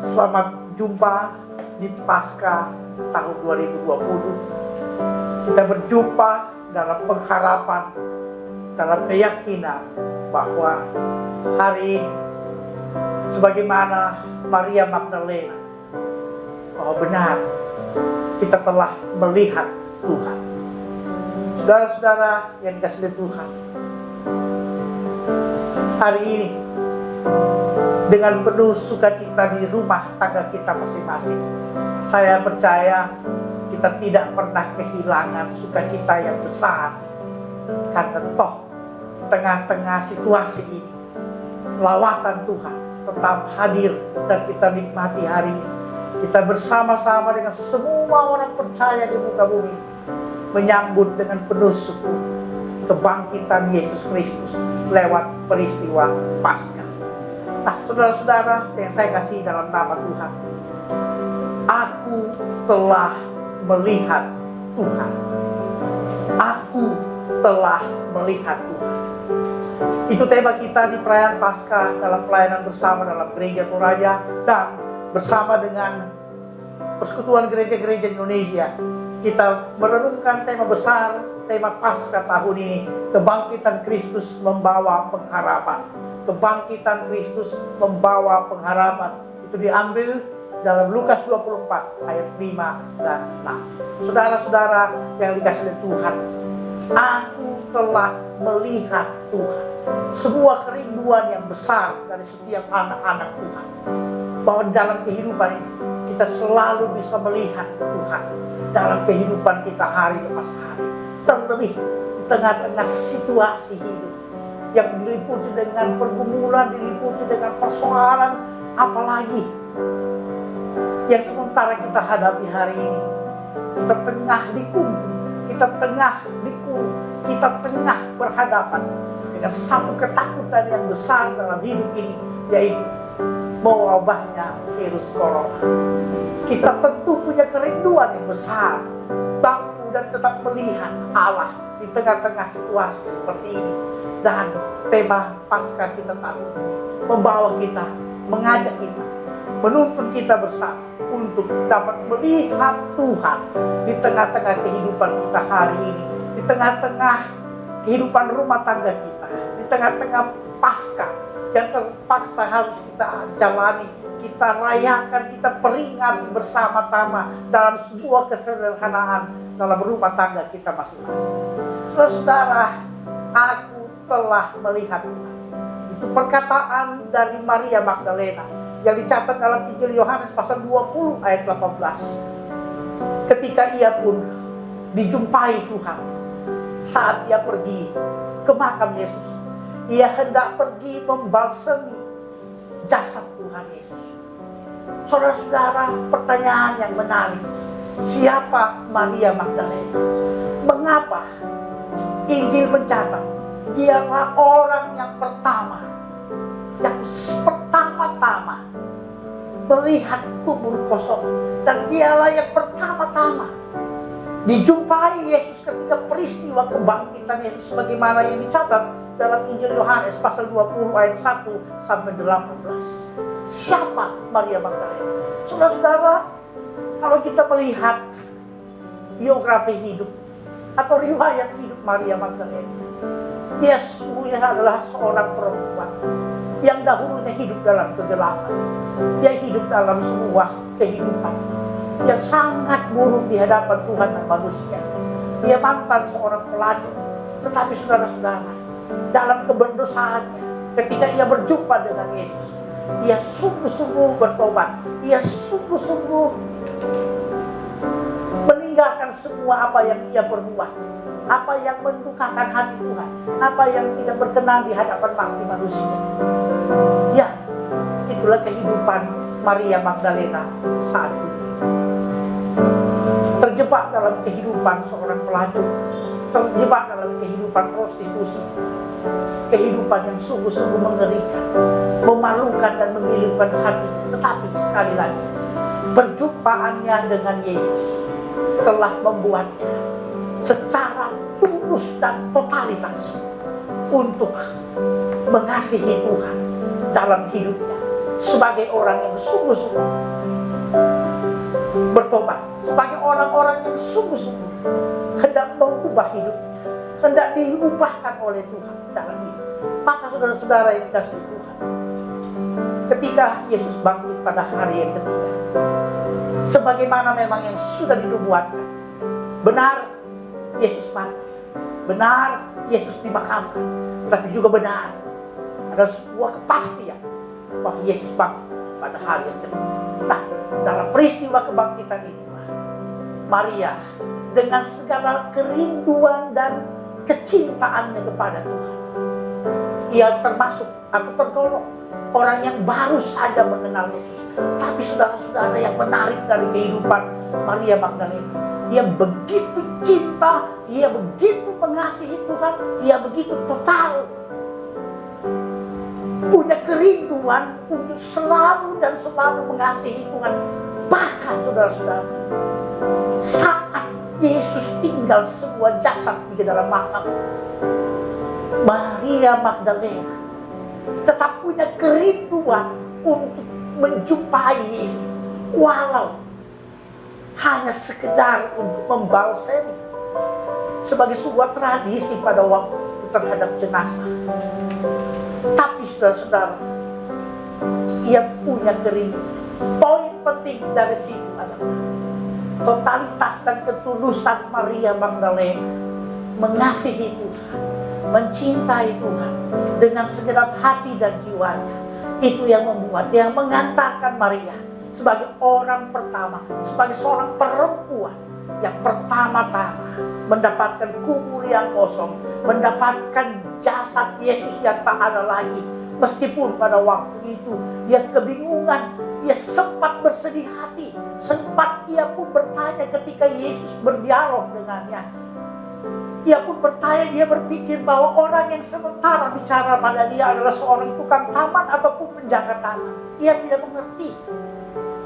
Selamat jumpa di Paskah tahun 2020. Kita berjumpa dalam pengharapan, dalam keyakinan bahwa hari ini, sebagaimana Maria Magdalena, bahwa benar kita telah melihat Tuhan. Saudara-saudara yang dikasihi Tuhan, hari ini dengan penuh sukacita di rumah tangga kita masing-masing, saya percaya kita tidak pernah kehilangan sukacita yang besar, karena toh di tengah-tengah situasi ini lawatan Tuhan tetap hadir dan kita nikmati hari ini. Kita bersama-sama dengan semua orang percaya di muka bumi menyambut dengan penuh syukur kebangkitan Yesus Kristus lewat peristiwa Paskah. Nah, saudara-saudara yang saya kasih dalam nama Tuhan, aku telah melihat Tuhan. Aku telah melihat Tuhan. Itu tema kita di perayaan Paskah dalam pelayanan bersama dalam Gereja Toraja dan bersama dengan Persekutuan Gereja-Gereja Indonesia. Kita merenungkan tema besar, tema Paskah tahun ini, kebangkitan Kristus membawa pengharapan. Kebangkitan Kristus membawa pengharapan. Itu diambil dalam Lukas 24 ayat 5 dan 6. Saudara-saudara yang dikasihi Tuhan, aku telah melihat Tuhan. Sebuah kerinduan yang besar dari setiap anak-anak Tuhan, bahwa dalam kehidupan ini kita selalu bisa melihat Tuhan dalam kehidupan kita hari lepas hari. Terlebih di tengah-tengah situasi hidup yang diliputi dengan pergumulan, diliputi dengan persoalan, apalagi yang sementara kita hadapi hari ini. Kita tengah dikurung, kita tengah berhadapan dengan satu ketakutan yang besar dalam hidup ini, yaitu mewabahnya virus corona. Kita tentu punya kerinduan yang besar, mampu dan tetap melihat Allah di tengah-tengah situasi seperti ini. Dan tema Paskah kita tahun ini membawa kita, mengajak kita, menuntun kita bersama untuk dapat melihat Tuhan di tengah-tengah kehidupan kita hari ini, di tengah-tengah kehidupan rumah tangga kita, di tengah-tengah Paskah yang terpaksa harus kita jalani, kita rayakan, kita peringati bersama-sama dalam sebuah kesederhanaan dalam rumah tangga kita masing-masing. Saudara, aku telah melihat Tuhan. Itu perkataan dari Maria Magdalena yang dicatat dalam Injil Yohanes pasal 20 ayat 18. Ketika ia pun dijumpai Tuhan saat ia pergi ke makam Yesus, ia hendak pergi membalsemi jasad Tuhan Yesus. Saudara-saudara, pertanyaan yang menarik, siapa Maria Magdalena? Mengapa Injil mencatat dialah orang yang pertama melihat kubur kosong, dan dialah yang pertama-tama dijumpai Yesus ketika peristiwa kebangkitan Yesus, sebagaimana yang dicatat dalam Injil Yohanes pasal 20 ayat 1 sampai 18. Siapa Maria Magdalena? Saudara-saudara, kalau kita melihat biografi hidup atau riwayat hidup Maria Magdalena, dia sesungguhnya adalah seorang perempuan yang dahulunya hidup dalam kegelapan. Dia hidup dalam sebuah kehidupan yang sangat buruk di hadapan Tuhan dan manusia. Dia mantan seorang pelacur. Tetapi saudara-saudara, dalam keberdosaannya, ketika ia berjumpa dengan Yesus, ia sungguh-sungguh bertobat. Ia sungguh-sungguh meninggalkan semua apa yang ia perbuat, apa yang mendukakan hati Tuhan, apa yang tidak berkenan di hadapan mati manusia. Ya, itulah kehidupan Maria Magdalena saat itu. Terjebak dalam kehidupan seorang pelacur, terjebak dalam kehidupan prostitusi, kehidupan yang sungguh-sungguh mengerikan, memalukan dan mengilukan hati. Tetapi sekali lagi, perjumpaannya dengan Yesus telah membuatnya secara tulus dan totalitas untuk mengasihi Tuhan dalam hidupnya, sebagai orang yang sungguh-sungguh bertobat, sebagai orang-orang yang sungguh-sungguh hendak mengubah hidupnya, hendak diubahkan oleh Tuhan dalam hidup. Maka saudara-saudara yang dikasihi Tuhan, ketika Yesus bangkit pada hari yang ketiga, sebagaimana memang yang sudah dinubuatkan, benar Yesus mati, benar Yesus dimakamkan, tapi juga benar ada sebuah kepastian bahwa Yesus bangkit pada hari yang ketiga. Nah, dalam peristiwa kebangkitan inilah Maria dengan segala kerinduan dan kecintaannya kepada Tuhan, ia termasuk atau tergolong orang yang baru saja mengenal Yesus. Tapi saudara-saudara, yang menarik dari kehidupan Maria Magdalena, ia begitu cinta, ia begitu mengasihi Tuhan, ia begitu total punya kerinduan untuk selalu dan selalu mengasihi Tuhan. Bahkan saudara-saudara, saat Yesus tinggal sebuah jasad di dalam makam, Maria Magdalena tetap punya kerinduan untuk menjumpai Yesus, walau hanya sekedar untuk membalsemi, sebagai sebuah tradisi pada waktu terhadap jenazah. Tapi saudara-saudara, ia punya kerinduan. Poin penting dari situ adalah totalitas dan ketulusan Maria Magdalena mengasihi Tuhan, mencintai Tuhan dengan segenap hati dan jiwanya. Itu yang membuat, yang mengantarkan Maria sebagai orang pertama, sebagai seorang perempuan yang pertama-tama mendapatkan kubur yang kosong, mendapatkan jasad Yesus yang tak ada lagi. Meskipun pada waktu itu dia kebingungan, dia sempat bersedih hati, sempat ia pun bertanya ketika Yesus berdialog dengannya. Ia pun bertanya, dia berpikir bahwa orang yang sementara bicara pada dia adalah seorang tukang taman ataupun penjaga taman. Ia tidak mengerti,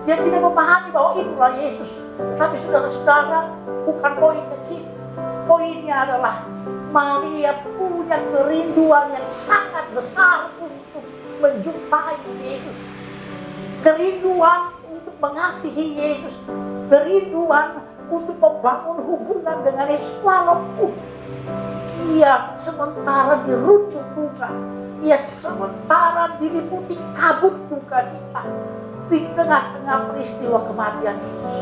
dia tidak memahami bahwa itulah Yesus. Tapi saudara-saudara, bukan poin kecil. Poinnya adalah Maria punya kerinduan yang sangat besar untuk menjumpai Yesus. Kerinduan untuk mengasihi Yesus. Kerinduan untuk membangun hubungan dengan Yesus. Walaupun ia sementara dirundung duka, ia sementara diliputi kabut duka cita di tengah-tengah peristiwa kematian Yesus.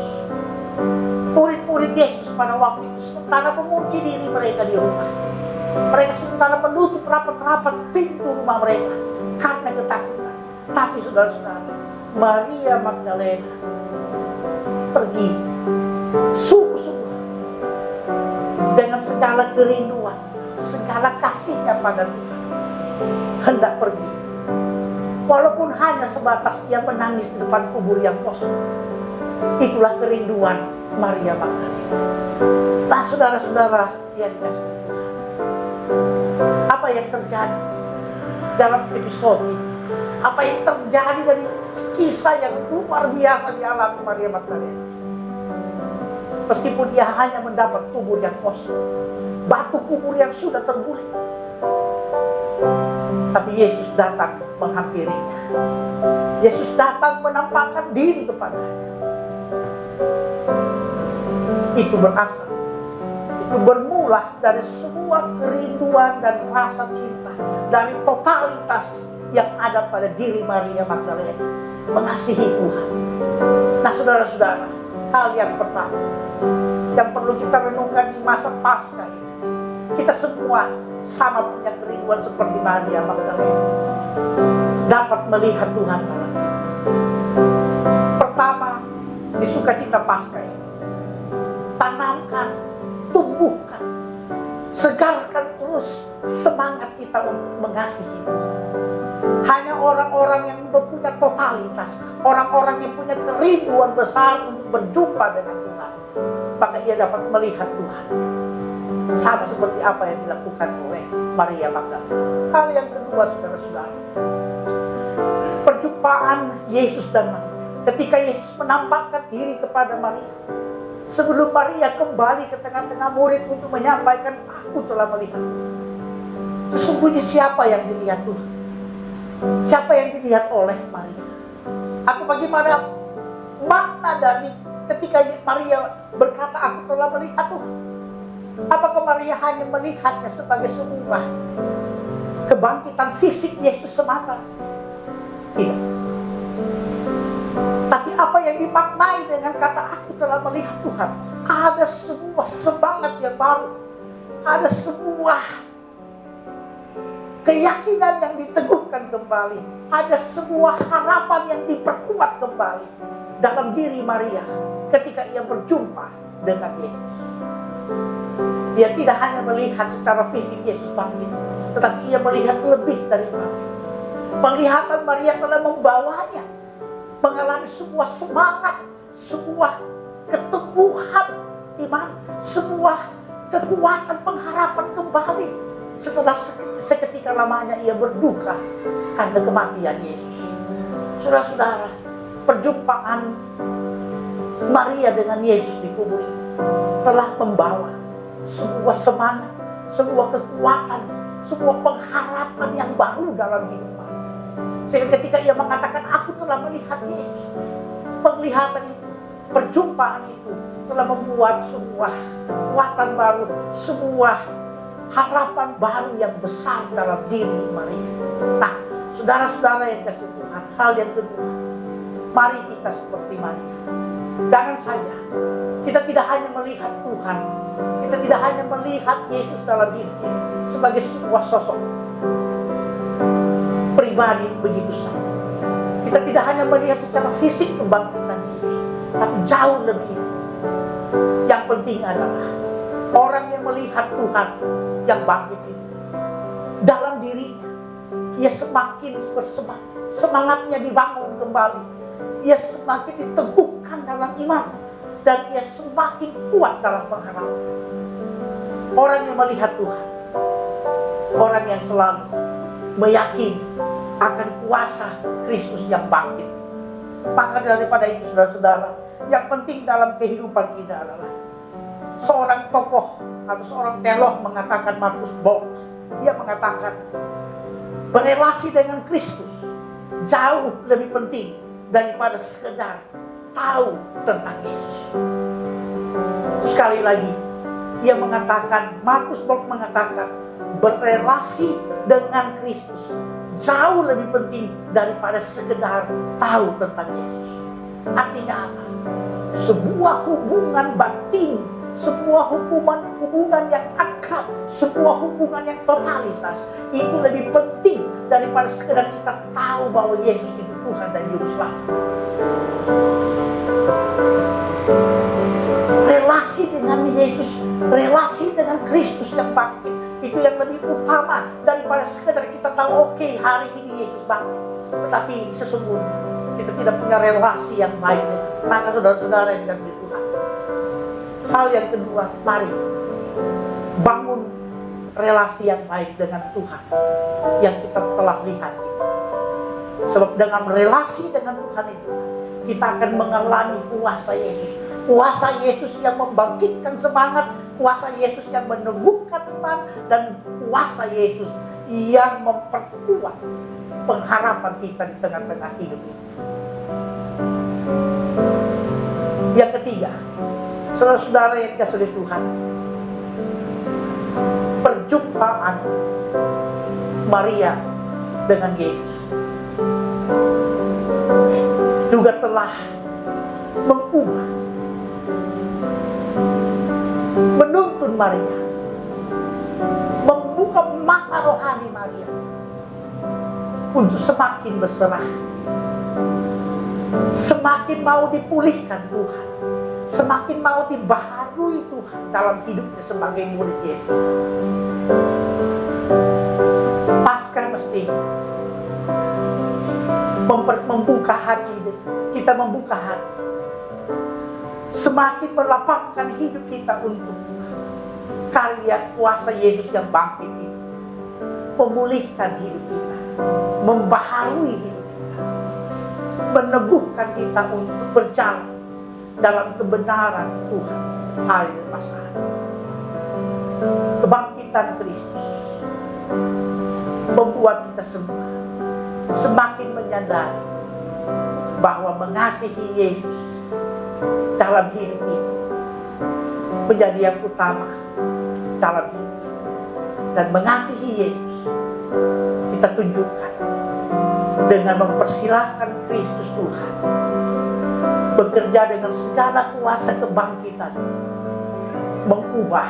Murid-murid Yesus pada waktu itu sementara mengunci diri mereka di rumah. Mereka sementara menutup rapat-rapat pintu rumah mereka karena ketakutan. Tapi saudara-saudara, Maria Magdalena pergi sungguh-sungguh dengan segala kerinduan, segala kasihnya pada Tuhan, hendak pergi. Walaupun hanya sebatas ia menangis di depan kubur yang kosong. Itulah kerinduan Maria Magdalena. Nah, saudara-saudara yang dikasihi Tuhan, apa yang terjadi dalam episode ini? Apa yang terjadi dari kisah yang luar biasa dialami Maria Magdalena? Meskipun dia hanya mendapat kubur yang kosong, batu kubur yang sudah terguling, tapi Yesus datang menghampirinya. Yesus datang menampakkan diri kepadanya. Itu berasal, itu bermula dari sebuah kerinduan dan rasa cinta, dari totalitas yang ada pada diri Maria Magdalena mengasihi Tuhan. Nah, saudara-saudara, hal yang pertama yang perlu kita renungkan di masa Paskah ini, kita semua sama punya kerinduan seperti Maria Magdalena, dapat melihat Tuhan. Pertama, di sukacita Paskah ini, tanamkan, tumbuhkan, segarkan terus semangat kita untuk mengasihi Tuhan. Hanya orang-orang yang punya totalitas, orang-orang yang punya kerinduan besar untuk berjumpa dengan Tuhan, maka ia dapat melihat Tuhan. Sama seperti apa yang dilakukan oleh Maria Magdalena. Hal yang kedua, saudara-saudara, perjumpaan Yesus dan Maria. Ketika Yesus menampakkan diri kepada Maria, sebelum Maria kembali ke tengah-tengah murid untuk menyampaikan, aku telah melihat. Sesungguhnya siapa yang dilihat Tuhan? Siapa yang dilihat oleh Maria? Aku bagaimana makna dari ketika Maria berkata aku telah melihat Tuhan? Apakah Maria hanya melihatnya sebagai sebuah kebangkitan fisik Yesus semata? Tidak. Tapi apa yang dimaknai dengan kata aku telah melihat Tuhan? Ada sebuah semangat yang baru. Ada sebuah keyakinan yang diteguhkan kembali. Ada sebuah harapan yang diperkuat kembali dalam diri Maria ketika ia berjumpa dengan Yesus. Dia tidak hanya melihat secara fisik Yesus bangkit, tetapi ia melihat lebih dari itu. Penglihatan Maria telah membawanya mengalami sebuah semangat, sebuah keteguhan iman, sebuah kekuatan pengharapan kembali setelah seketika lamanya ia berduka karena kematian Yesus. Saudara-saudara, perjumpaan Maria dengan Yesus di kubur ini telah membawa sebuah semangat, sebuah kekuatan, sebuah pengharapan yang baru dalam hidup Maria. Sehingga ketika ia mengatakan aku telah melihat Yesus, penglihatan itu, perjumpaan itu telah membuat sebuah kekuatan baru, sebuah harapan baru yang besar dalam diri Maria. Nah, saudara-saudara yang kasih Tuhan, hal yang kedua, mari kita seperti Maria. Jangan saja kita tidak hanya melihat Tuhan, kita tidak hanya melihat Yesus dalam diri ini sebagai sebuah sosok pribadi begitu saja. Kita tidak hanya melihat secara fisik kebangkitan Yesus, tapi jauh lebih. Yang penting adalah orang yang melihat Tuhan yang bangkit itu dalam dirinya, ia semakin bersemangat, semangatnya dibangun kembali, ia semakin diteguhkan dalam iman, dan ia semakin kuat dalam pengharapan. Orang yang melihat Tuhan, orang yang selalu meyakini akan kuasa Kristus yang bangkit. Maka daripada itu, saudara-saudara, yang penting dalam kehidupan kita adalah seorang tokoh atau seorang teolog mengatakan, Markus Borg, dia mengatakan berelasi dengan Kristus jauh lebih penting daripada sekedar tahu tentang Yesus. Sekali lagi, ia mengatakan, Markus Borg mengatakan, berelasi dengan Kristus jauh lebih penting daripada sekedar tahu tentang Yesus. Artinya apa? Sebuah hubungan batin, sebuah hubungan yang akrab, sebuah hubungan yang totalitas, itu lebih penting daripada sekedar kita tahu bahwa Yesus itu Tuhan dan Juru Selamat. Relasi dengan Yesus, relasi dengan Kristus yang bangkit, itu yang lebih utama daripada sekedar kita tahu, oke, hari ini Yesus bangkit. Tetapi sesungguhnya kita tidak punya relasi yang baik. Maka saudara-saudara yang dikasihi Tuhan, hal yang kedua, mari bangun relasi yang baik dengan Tuhan yang kita telah lihat. Sebab dengan relasi dengan Tuhan itu, kita akan mengalami kuasa Yesus. Kuasa Yesus yang membangkitkan semangat, kuasa Yesus yang meneguhkan iman, dan kuasa Yesus yang memperkuat pengharapan kita di tengah-tengah hidup ini. Yang ketiga, saudara-saudara yang dikasihi Tuhan, perjumpaan Maria dengan Yesus juga telah mengubah, menuntun Maria, membuka mata rohani Maria untuk semakin berserah, semakin mau dipulihkan Tuhan, semakin mau dibaharui Tuhan dalam hidupnya sebagai murid Yesus. Paskah mesti membuka hati, kita membuka hati, semakin melapangkan hidup kita untuk karya kuasa Yesus yang bangkit itu, memulihkan hidup kita, membaharui hidup kita, meneguhkan kita untuk berjalan dalam kebenaran Tuhan hari lepas hari. Kebangkitan Kristus membuat kita semua semakin menyadari bahwa mengasihi Yesus dalam hidup ini menjadi yang utama dalam hidup. Dan mengasihi Yesus kita tunjukkan dengan mempersilahkan Kristus Tuhan bekerja dengan segala kuasa kebangkitan, mengubah,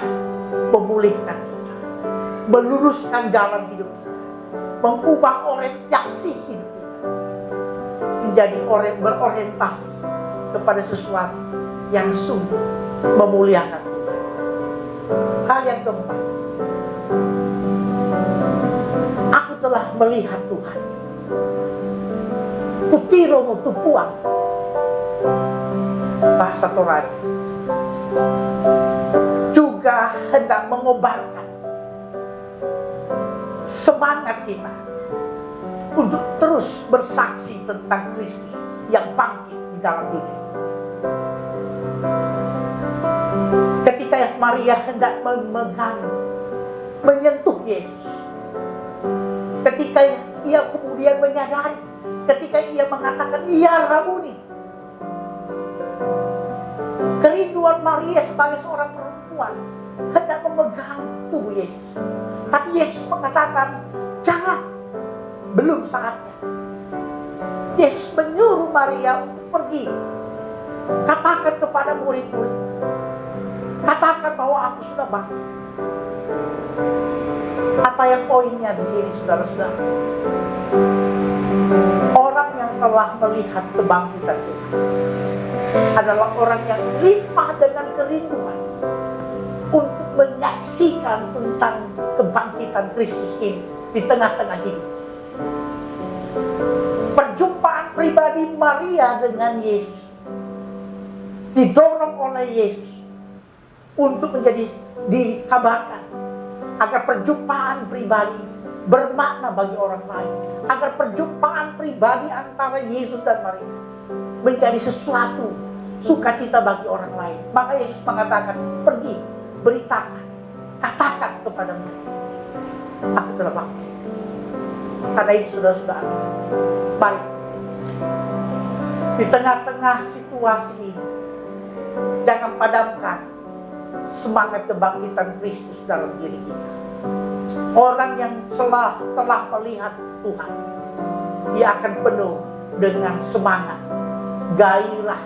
memulihkan kita, meluruskan jalan hidup kita, mengubah orientasi hidup kita menjadi orang berorientasi kepada sesuatu yang sungguh memuliakan Tuhan. Hal yang keempat, aku telah melihat Tuhan. Kutiro mo tupuang, bahasa Toraja, juga hendak mengobarkan semangat kita untuk terus bersaksi tentang Kristus yang bangkit di dalam dunia. Ketika Maria hendak memegang, menyentuh Yesus, ketika ia kemudian menyadari, ketika ia mengatakan, "Ya Rabuni," kerinduan Maria sebagai seorang perempuan hendak memegang tubuh Yesus. Tapi Yesus mengatakan, "Jangan, belum saatnya." Yesus menyuruh Maria untuk pergi. Katakan kepada murid-murid, katakan bahwa aku sudah bangkit. Apa yang poinnya di sini, saudara-saudara? Orang yang telah melihat kebangkitan Tuhan adalah orang yang limpah dengan kerinduan untuk menyaksikan tentang kebangkitan Kristus ini di tengah-tengah hidup. Perjumpaan pribadi Maria dengan Yesus didorong oleh Yesus untuk menjadi dikabarkan agar perjumpaan pribadi bermakna bagi orang lain, agar perjumpaan pribadi antara Yesus dan Maria menjadi sesuatu sukacita bagi orang lain. Maka Yesus mengatakan, "Pergi, beritakan, katakan kepada mereka, aku telah bangkit." Karena itu, saudara-saudara, mari di tengah-tengah situasi ini jangan padamkan semangat kebangkitan Kristus dalam diri kita. Orang yang telah melihat Tuhan, dia akan penuh dengan semangat, gairah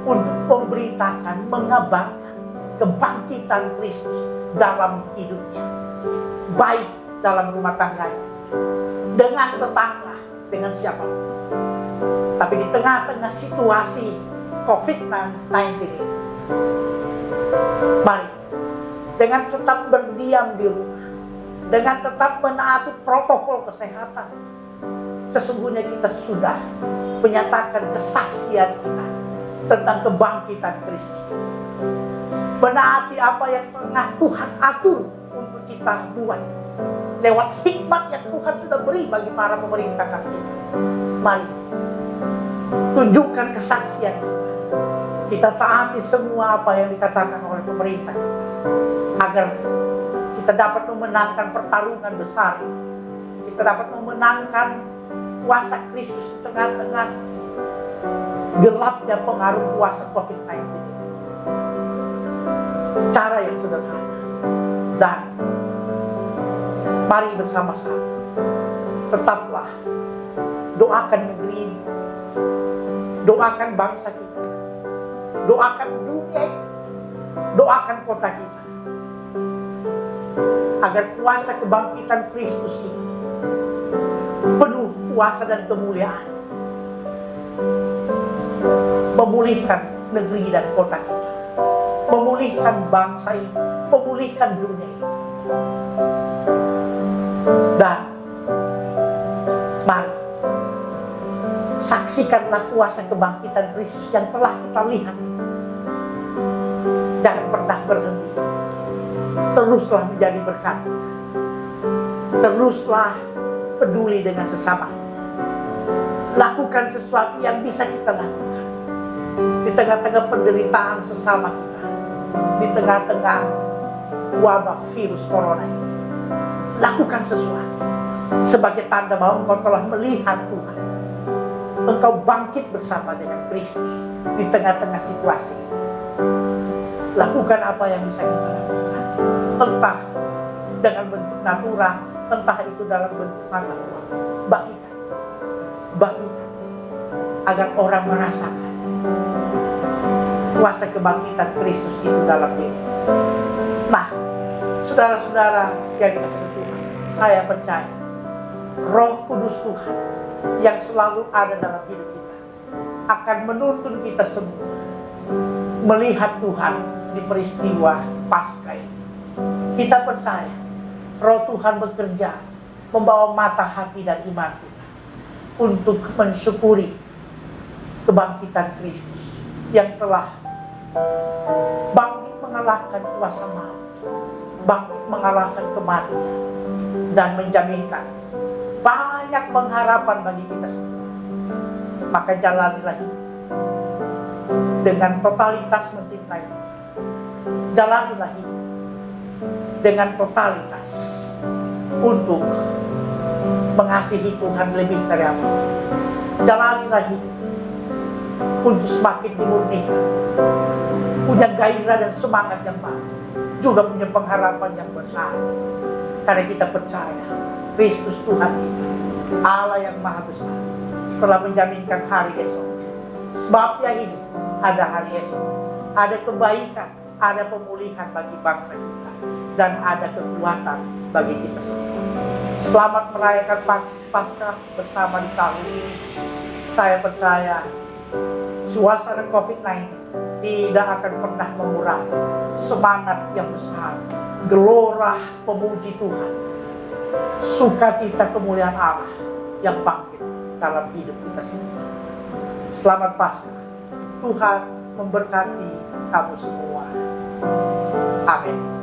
untuk memberitakan, mengabarkan kebangkitan Kristus dalam hidupnya, baik dalam rumah tangganya, dengan tetangga, dengan siapapun. Tapi di tengah-tengah situasi COVID-19 ini, mari dengan tetap berdiam di rumah, dengan tetap menaati protokol kesehatan, sesungguhnya kita sudah menyatakan kesaksian kita tentang kebangkitan Kristus. Menaati apa yang tengah Tuhan atur untuk kita buat lewat hikmat yang Tuhan sudah beri bagi para pemerintah kita. Mari tunjukkan kesaksian kita. Kita taati semua apa yang dikatakan oleh pemerintah agar kita dapat memenangkan pertarungan besar. Kita dapat memenangkan kuasa Kristus di tengah-tengah gelapnya pengaruh kuasa COVID-19. Cara yang sederhana. Dan mari bersama-sama tetaplah doakan negeri ini, doakan bangsa kita, doakan dunia ini, doakan kota kita, agar kuasa kebangkitan Kristus ini penuh kuasa dan kemuliaan, memulihkan negeri dan kota kita, memulihkan bangsa ini, memulihkan dunia ini. Dan mari saksikanlah kuasa kebangkitan Kristus yang telah kita lihat. Jangan pernah berhenti. Teruslah menjadi berkat. Teruslah peduli dengan sesama. Lakukan sesuatu yang bisa kita lakukan di tengah-tengah penderitaan sesama kita, di tengah-tengah wabah virus corona ini. Lakukan sesuatu sebagai tanda bahwa engkau telah melihat Tuhan. engkau bangkit bersama dengan Kristus di tengah-tengah situasi. Lakukan apa yang bisa kita lakukan. Entah dengan bentuk natural, entah itu dalam bentuk mata uang. Bagikan. Bagikan. Agar orang merasakan kuasa kebangkitan Kristus itu dalam diri. Nah, saudara-saudara yang dikasihi Tuhan, saya percaya Roh Kudus Tuhan yang selalu ada dalam hidup kita akan menuntun kita semua melihat Tuhan di peristiwa Paskah ini. Kita percaya Roh Tuhan bekerja membawa mata hati dan iman kita untuk mensyukuri kebangkitan Kristus yang telah bangkit mengalahkan kuasa maut, bangkit mengalahkan kematian, dan menjaminkan banyak pengharapan bagi kita semua. Maka jalanilah hidup dengan totalitas mencintai Tuhan. Jalanilah hidup dengan totalitas untuk mengasihi Tuhan lebih dari apa. Jalanilah hidup untuk semakin dimurnikan, punya gairah dan semangat yang baru, juga punya pengharapan yang besar. Karena kita percaya Kristus Tuhan kita, Allah yang maha besar, telah menjaminkan hari esok. Sebabnya ini ada hari esok, ada kebaikan, ada pemulihan bagi bangsa kita, dan ada kekuatan bagi kita semua. Selamat merayakan Paskah bersama di tahun ini. Saya percaya suasana COVID-19 tidak akan pernah mengurangi semangat yang besar, gelora pemuji Tuhan, sukacita kemuliaan Allah yang bangkit dalam hidup kita semua. Selamat Paskah. Tuhan memberkati kamu semua. Amin.